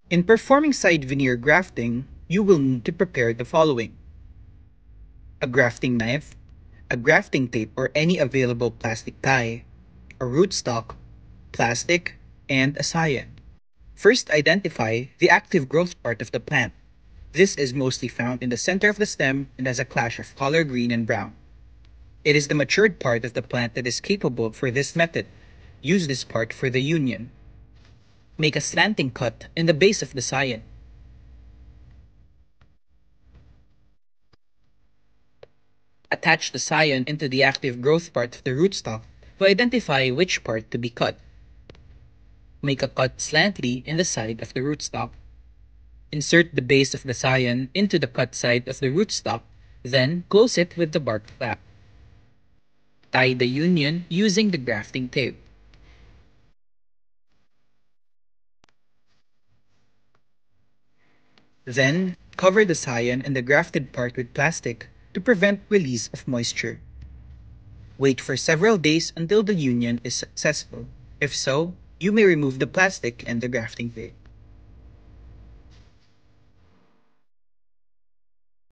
In performing side veneer grafting, you will need to prepare the following: a grafting knife, a grafting tape or any available plastic tie, a rootstock, plastic, and a scion. First, identify the active growth part of the plant. This is mostly found in the center of the stem and has a clash of color green and brown. It is the matured part of the plant that is capable for this method. Use this part for the union. Make a slanting cut in the base of the scion. Attach the scion into the active growth part of the rootstock to identify which part to be cut. Make a cut slanty in the side of the rootstock. Insert the base of the scion into the cut side of the rootstock, then close it with the bark flap. Tie the union using the grafting tape. Then, cover the scion and the grafted part with plastic to prevent release of moisture. Wait for several days until the union is successful. If so, you may remove the plastic and the grafting tape.